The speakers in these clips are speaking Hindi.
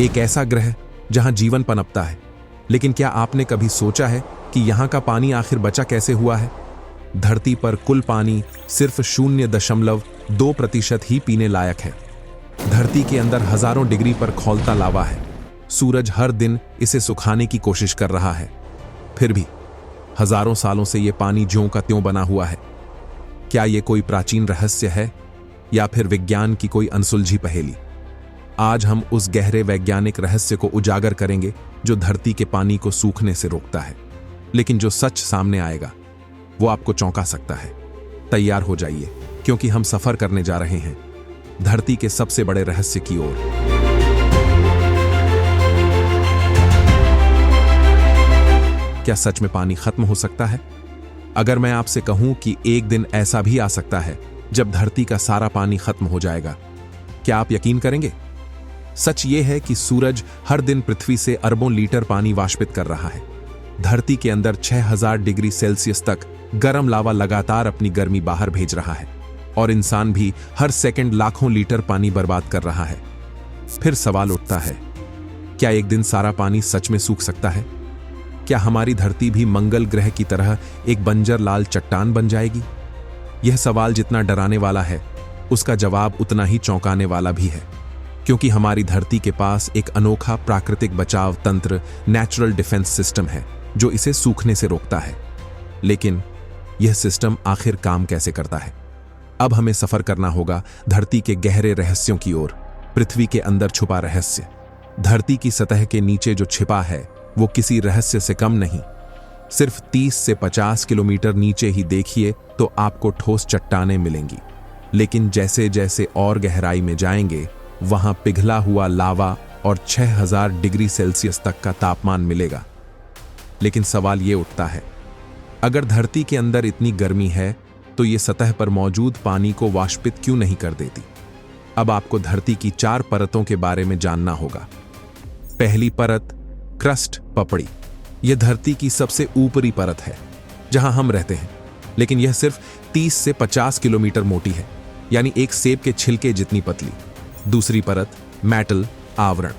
एक ऐसा ग्रह जहां जीवन पनपता है। लेकिन क्या आपने कभी सोचा है कि यहां का पानी आखिर बचा कैसे हुआ है? धरती पर कुल पानी सिर्फ 0.2% ही पीने लायक है। धरती के अंदर हजारों डिग्री पर खौलता लावा है। सूरज हर दिन इसे सुखाने की कोशिश कर रहा है, फिर भी हजारों सालों से यह पानी ज्यों का त्यों बना हुआ है। क्या यह कोई प्राचीन रहस्य है या फिर विज्ञान की कोई अनसुलझी पहेली? आज हम उस गहरे वैज्ञानिक रहस्य को उजागर करेंगे जो धरती के पानी को सूखने से रोकता है। लेकिन जो सच सामने आएगा वो आपको चौंका सकता है। तैयार हो जाइए, क्योंकि हम सफर करने जा रहे हैं धरती के सबसे बड़े रहस्य की ओर। क्या सच में पानी खत्म हो सकता है? अगर मैं आपसे कहूं कि एक दिन ऐसा भी आ सकता है जब धरती का सारा पानी खत्म हो जाएगा, क्या आप यकीन करेंगे? सच ये है कि सूरज हर दिन पृथ्वी से अरबों लीटर पानी वाष्पित कर रहा है। धरती के अंदर 6000 डिग्री सेल्सियस तक गर्म लावा लगातार अपनी गर्मी बाहर भेज रहा है, और इंसान भी हर सेकंड लाखों लीटर पानी बर्बाद कर रहा है। फिर सवाल उठता है, क्या एक दिन सारा पानी सच में सूख सकता है? क्या हमारी धरती भी मंगल ग्रह की तरह एक बंजर लाल चट्टान बन जाएगी? यह सवाल जितना डराने वाला है, उसका जवाब उतना ही चौंकाने वाला भी है, क्योंकि हमारी धरती के पास एक अनोखा प्राकृतिक बचाव तंत्र, नेचुरल डिफेंस सिस्टम है, जो इसे सूखने से रोकता है। लेकिन यह सिस्टम आखिर काम कैसे करता है? अब हमें सफर करना होगा धरती के गहरे रहस्यों की ओर। पृथ्वी के अंदर छुपा रहस्य। धरती की सतह के नीचे जो छिपा है वो किसी रहस्य से कम नहीं। सिर्फ 30 से 50 किलोमीटर नीचे ही देखिए तो आपको ठोस चट्टानें मिलेंगी। लेकिन जैसे जैसे और गहराई में जाएंगे, वहां पिघला हुआ लावा और 6000 डिग्री सेल्सियस तक का तापमान मिलेगा। लेकिन सवाल ये उठता है, अगर धरती के अंदर इतनी गर्मी है तो ये सतह पर मौजूद पानी को वाष्पित क्यों नहीं कर देती? अब आपको धरती की 4 परतों के बारे में जानना होगा। पहली परत, क्रस्ट, पपड़ी। यह धरती की सबसे ऊपरी परत है जहां हम रहते हैं, लेकिन यह सिर्फ 30 से 50 किलोमीटर मोटी है, यानी एक सेब के छिलके जितनी पतली। दूसरी परत, मैटल, आवरण।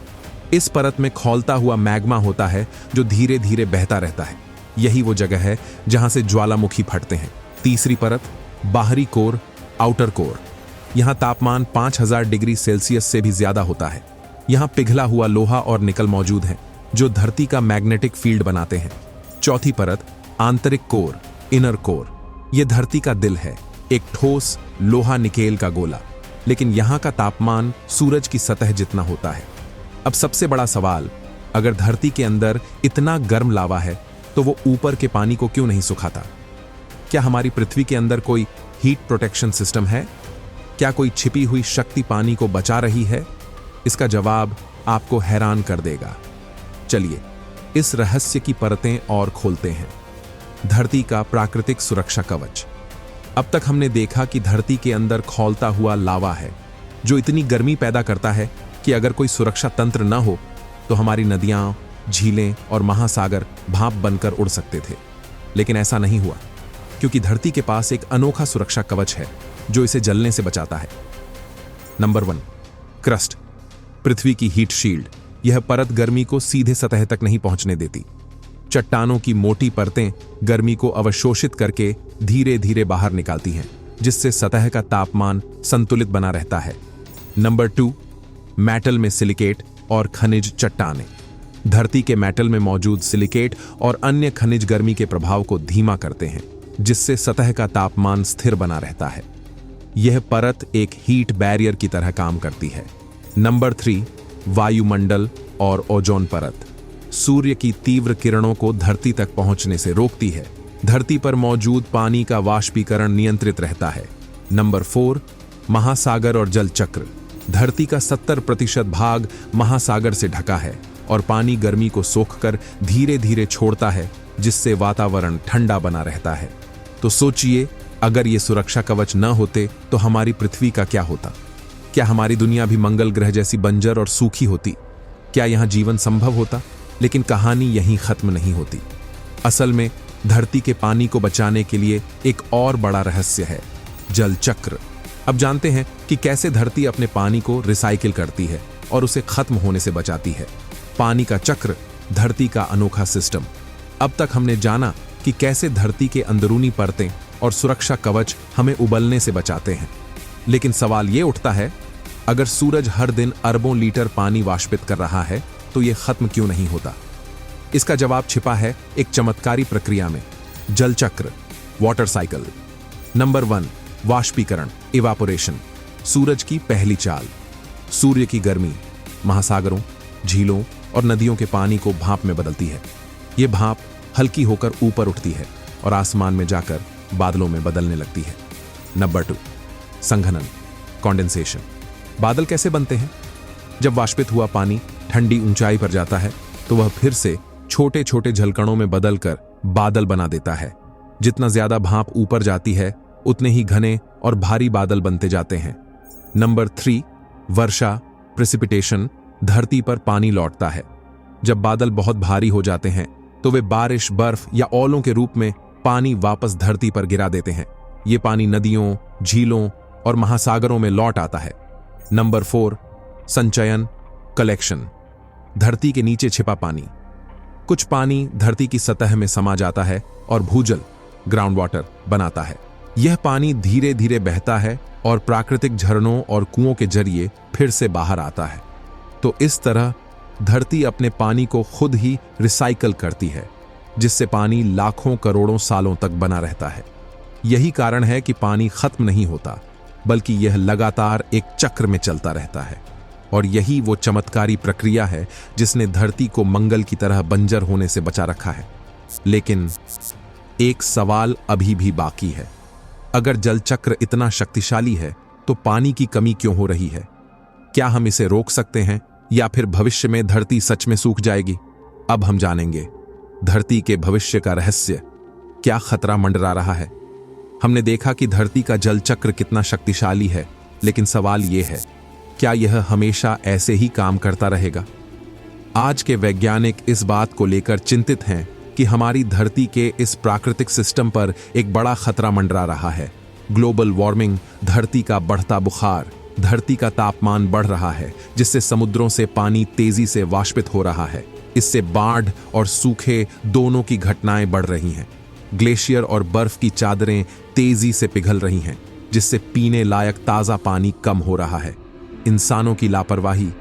इस परत में खौलता हुआ मैग्मा होता है जो धीरे धीरे बहता रहता है। यही वो जगह है जहां से ज्वालामुखी फटते हैं। तीसरी परत, बाहरी कोर, आउटर कोर। यहां तापमान 5000 डिग्री सेल्सियस से भी ज्यादा होता है। यहां पिघला हुआ लोहा और निकल मौजूद है जो धरती का मैग्नेटिक फील्ड बनाते हैं। चौथी परत, आंतरिक कोर, इनर कोर। यह धरती का दिल है, एक ठोस लोहा निकेल का गोला। लेकिन यहां का तापमान सूरज की सतह जितना होता है। अब सबसे बड़ा सवाल, अगर धरती के अंदर इतना गर्म लावा है तो वो ऊपर के पानी को क्यों नहीं सुखाता? क्या हमारी पृथ्वी के अंदर कोई हीट प्रोटेक्शन सिस्टम है? क्या कोई छिपी हुई शक्ति पानी को बचा रही है? इसका जवाब आपको हैरान कर देगा। चलिए इस रहस्य की परतें और खोलते हैं। धरती का प्राकृतिक सुरक्षा कवच। अब तक हमने देखा कि धरती के अंदर खौलता हुआ लावा है जो इतनी गर्मी पैदा करता है कि अगर कोई सुरक्षा तंत्र न हो तो हमारी नदियां, झीलें और महासागर भाप बनकर उड़ सकते थे। लेकिन ऐसा नहीं हुआ, क्योंकि धरती के पास एक अनोखा सुरक्षा कवच है जो इसे जलने से बचाता है। नंबर 1, क्रस्ट, पृथ्वी की हीट शील्ड। यह परत गर्मी को सीधे सतह तक नहीं पहुंचने देती। चट्टानों की मोटी परतें गर्मी को अवशोषित करके धीरे धीरे बाहर निकालती हैं, जिससे सतह का तापमान संतुलित बना रहता है। नंबर 2, मेटल में सिलिकेट और खनिज चट्टानें। धरती के मेटल में मौजूद सिलिकेट और अन्य खनिज गर्मी के प्रभाव को धीमा करते हैं, जिससे सतह का तापमान स्थिर बना रहता है। यह परत एक हीट बैरियर की तरह काम करती है। नंबर 3, वायुमंडल और ओजोन परत। सूर्य की तीव्र किरणों को धरती तक पहुंचने से रोकती है। धरती पर मौजूद पानी का वाष्पीकरण नियंत्रित रहता है। नंबर 4, महासागर और जल चक्र। धरती का 70% भाग महासागर से ढका है और पानी गर्मी को सोखकर धीरे धीरे छोड़ता है, जिससे वातावरण ठंडा बना रहता है। तो सोचिए, अगर ये सुरक्षा कवच न होते तो हमारी पृथ्वी का क्या होता? क्या हमारी दुनिया भी मंगल ग्रह जैसी बंजर और सूखी होती? क्या यहाँ जीवन संभव होता? लेकिन कहानी यहीं खत्म नहीं होती। असल में धरती के पानी को बचाने के लिए एक और बड़ा रहस्य है, जल चक्र। अब जानते हैं कि कैसे धरती अपने पानी को रिसाइकिल करती है और उसे खत्म होने से बचाती है। पानी का चक्र, धरती का अनोखा सिस्टम। अब तक हमने जाना कि कैसे धरती के अंदरूनी परतें और सुरक्षा कवच हमें उबलने से बचाते हैं। लेकिन सवाल ये उठता है, अगर सूरज हर दिन अरबों लीटर पानी वाष्पित कर रहा है तो यह खत्म क्यों नहीं होता? इसका जवाब छिपा है एक चमत्कारी प्रक्रिया में, जल चक्र, वाटर साइकिल। नंबर 1, वाष्पीकरण, इवापोरेशन। सूरज की पहली चाल। सूर्य की गर्मी महासागरों, झीलों और नदियों के पानी को भाप में बदलती है। यह भाप हल्की होकर ऊपर उठती है और आसमान में जाकर बादलों में बदलने लगती है। नंबर 2, संघनन, कंडेंसेशन। बादल कैसे बनते हैं? जब वाष्पित हुआ पानी ठंडी ऊंचाई पर जाता है तो वह फिर से छोटे छोटे झलकणों में बदलकर बादल बना देता है। जितना ज्यादा भाप ऊपर जाती है उतने ही घने और भारी बादल बनते जाते हैं। नंबर 3, वर्षा, प्रेसिपिटेशन। धरती पर पानी लौटता है। जब बादल बहुत भारी हो जाते हैं तो वे बारिश, बर्फ या ओलों के रूप में पानी वापस धरती पर गिरा देते हैं। ये पानी नदियों, झीलों और महासागरों में लौट आता है। नंबर 4, संचयन, कलेक्शन। धरती के नीचे छिपा पानी। कुछ पानी धरती की सतह में समा जाता है और भूजल, ग्राउंड वाटर बनाता है। यह पानी धीरे धीरे बहता है और प्राकृतिक झरनों और कुओं के जरिए फिर से बाहर आता है। तो इस तरह धरती अपने पानी को खुद ही रिसाइकल करती है, जिससे पानी लाखों करोड़ों सालों तक बना रहता है। यही कारण है कि पानी खत्म नहीं होता, बल्कि यह लगातार एक चक्र में चलता रहता है। और यही वो चमत्कारी प्रक्रिया है जिसने धरती को मंगल की तरह बंजर होने से बचा रखा है। लेकिन एक सवाल अभी भी बाकी है। अगर जल चक्र इतना शक्तिशाली है तो पानी की कमी क्यों हो रही है? क्या हम इसे रोक सकते हैं या फिर भविष्य में धरती सच में सूख जाएगी? अब हम जानेंगे धरती के भविष्य का रहस्य। क्या खतरा मंडरा रहा है? हमने देखा कि धरती का जल चक्र कितना शक्तिशाली है, लेकिन सवाल यह है, क्या यह हमेशा ऐसे ही काम करता रहेगा? आज के वैज्ञानिक इस बात को लेकर चिंतित हैं कि हमारी धरती के इस प्राकृतिक सिस्टम पर एक बड़ा खतरा मंडरा रहा है। ग्लोबल वार्मिंग, धरती का बढ़ता बुखार, धरती का तापमान बढ़ रहा है, जिससे समुद्रों से पानी तेजी से वाष्पित हो रहा है। इससे बाढ़ और सूखे दोनों की घटनाएं बढ़ रही हैं। ग्लेशियर और बर्फ की चादरें तेजी से पिघल रही हैं, जिससे पीने लायक ताजा पानी कम हो रहा है। इंसानों की लापरवाही,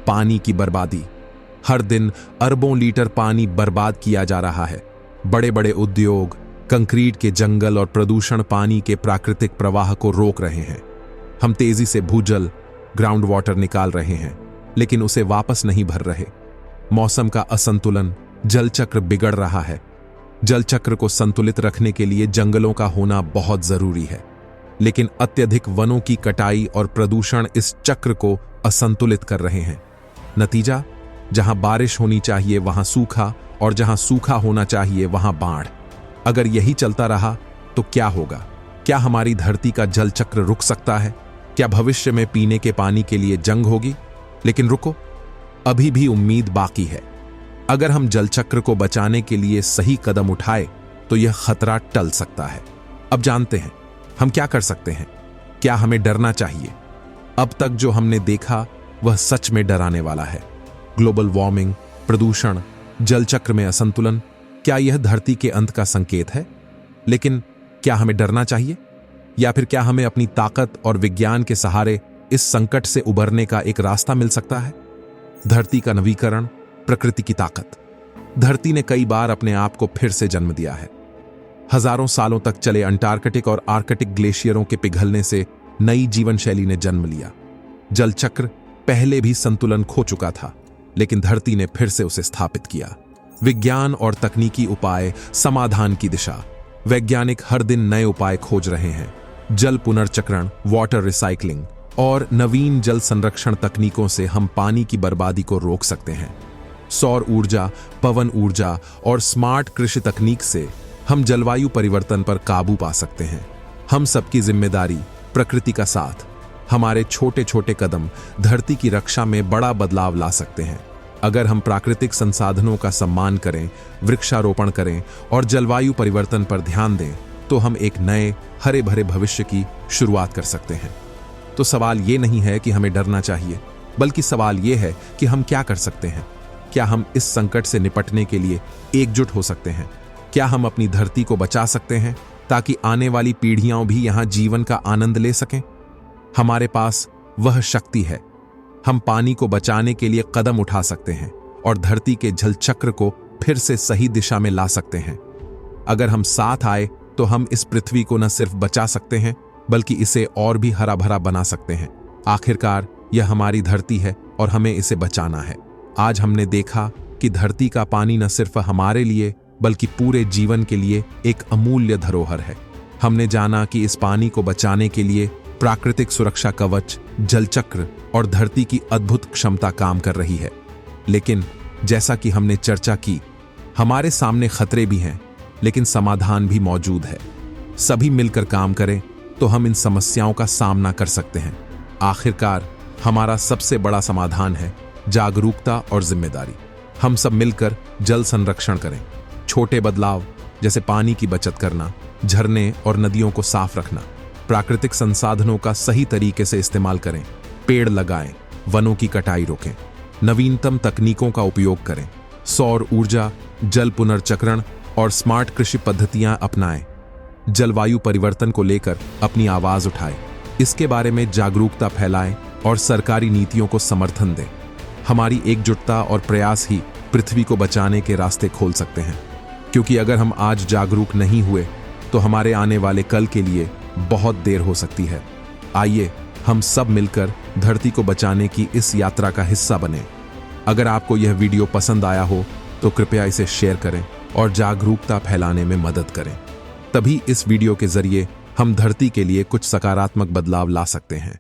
पानी की बर्बादी। हर दिन अरबों लीटर पानी बर्बाद किया जा रहा है। बड़े बड़े उद्योग, कंक्रीट के जंगल और प्रदूषण पानी के प्राकृतिक प्रवाह को रोक रहे हैं। हम तेजी से भूजल, ग्राउंड वाटर निकाल रहे हैं, लेकिन उसे वापस नहीं भर रहे। मौसम का असंतुलन, जल चक्र बिगड़ रहा है। जल चक्र को संतुलित रखने के लिए जंगलों का होना बहुत जरूरी है, लेकिन अत्यधिक वनों की कटाई और प्रदूषण इस चक्र को असंतुलित कर रहे हैं। नतीजा, जहां बारिश होनी चाहिए वहां सूखा, और जहां सूखा होना चाहिए वहां बाढ़। अगर यही चलता रहा तो क्या होगा? क्या हमारी धरती का जल चक्र रुक सकता है? क्या भविष्य में पीने के पानी के लिए जंग होगी? लेकिन रुको, अभी भी उम्मीद बाकी है। अगर हम जल चक्र को बचाने के लिए सही कदम उठाए तो यह खतरा टल सकता है। अब जानते हैं हम क्या कर सकते हैं। क्या हमें डरना चाहिए? अब तक जो हमने देखा वह सच में डराने वाला है। ग्लोबल वार्मिंग, प्रदूषण, जल चक्र में असंतुलन, क्या यह धरती के अंत का संकेत है? लेकिन क्या हमें डरना चाहिए, या फिर क्या हमें अपनी ताकत और विज्ञान के सहारे इस संकट से उबरने का एक रास्ता मिल सकता है? धरती का नवीकरण, प्रकृति की ताकत। धरती ने कई बार अपने आप को फिर से जन्म दिया है। हजारों सालों तक चले अंटार्कटिक और आर्कटिक ग्लेशियरों के पिघलने से नई जीवन शैली ने जन्म लिया। जल चक्र पहले भी संतुलन खो चुका था, लेकिन धरती ने फिर से उसे स्थापित किया। विज्ञान और तकनीकी उपाय, समाधान की दिशा। वैज्ञानिक हर दिन नए उपाय खोज रहे हैं। जल पुनर्चक्रण, वाटर रिसाइकलिंग और नवीन जल संरक्षण तकनीकों से हम पानी की बर्बादी को रोक सकते हैं। सौर ऊर्जा, पवन ऊर्जा और स्मार्ट कृषि तकनीक से हम जलवायु परिवर्तन पर काबू पा सकते हैं। हम सबकी जिम्मेदारी, प्रकृति का साथ, हमारे छोटे छोटे कदम धरती की रक्षा में बड़ा बदलाव ला सकते हैं। अगर हम प्राकृतिक संसाधनों का सम्मान करें, वृक्षारोपण करें और जलवायु परिवर्तन पर ध्यान दें, तो हम एक नए हरे भरे भविष्य की शुरुआत कर सकते हैं। तो सवाल ये नहीं है कि हमें डरना चाहिए, बल्कि सवाल यह है कि हम क्या कर सकते हैं। क्या हम इस संकट से निपटने के लिए एकजुट हो सकते हैं? क्या हम अपनी धरती को बचा सकते हैं ताकि आने वाली पीढ़ियां भी यहां जीवन का आनंद ले सकें? हमारे पास वह शक्ति है। हम पानी को बचाने के लिए कदम उठा सकते हैं और धरती के जलचक्र को फिर से सही दिशा में ला सकते हैं। अगर हम साथ आए तो हम इस पृथ्वी को न सिर्फ बचा सकते हैं बल्कि इसे और भी हरा भरा बना सकते हैं। आखिरकार यह हमारी धरती है और हमें इसे बचाना है। आज हमने देखा कि धरती का पानी न सिर्फ हमारे लिए बल्कि पूरे जीवन के लिए एक अमूल्य धरोहर है। हमने जाना कि इस पानी को बचाने के लिए प्राकृतिक सुरक्षा कवच, जलचक्र और धरती की अद्भुत क्षमता काम कर रही है। लेकिन जैसा कि हमने चर्चा की, हमारे सामने खतरे भी हैं, लेकिन समाधान भी मौजूद है। सभी मिलकर काम करें तो हम इन समस्याओं का सामना कर सकते हैं। आखिरकार हमारा सबसे बड़ा समाधान है जागरूकता और जिम्मेदारी। हम सब मिलकर जल संरक्षण करें। छोटे बदलाव जैसे पानी की बचत करना, झरने और नदियों को साफ रखना, प्राकृतिक संसाधनों का सही तरीके से इस्तेमाल करें, पेड़ लगाएं, वनों की कटाई रोकें, नवीनतम तकनीकों का उपयोग करें, सौर ऊर्जा, जल पुनर्चक्रण और स्मार्ट कृषि पद्धतियां अपनाएं। जलवायु परिवर्तन को लेकर अपनी आवाज उठाएं, इसके बारे में जागरूकता फैलाएं और सरकारी नीतियों को समर्थन दें। हमारी एकजुटता और प्रयास ही पृथ्वी को बचाने के रास्ते खोल सकते हैं, क्योंकि अगर हम आज जागरूक नहीं हुए तो हमारे आने वाले कल के लिए बहुत देर हो सकती है। आइए हम सब मिलकर धरती को बचाने की इस यात्रा का हिस्सा बने। अगर आपको यह वीडियो पसंद आया हो तो कृपया इसे शेयर करें और जागरूकता फैलाने में मदद करें। तभी इस वीडियो के जरिए हम धरती के लिए कुछ सकारात्मक बदलाव ला सकते हैं।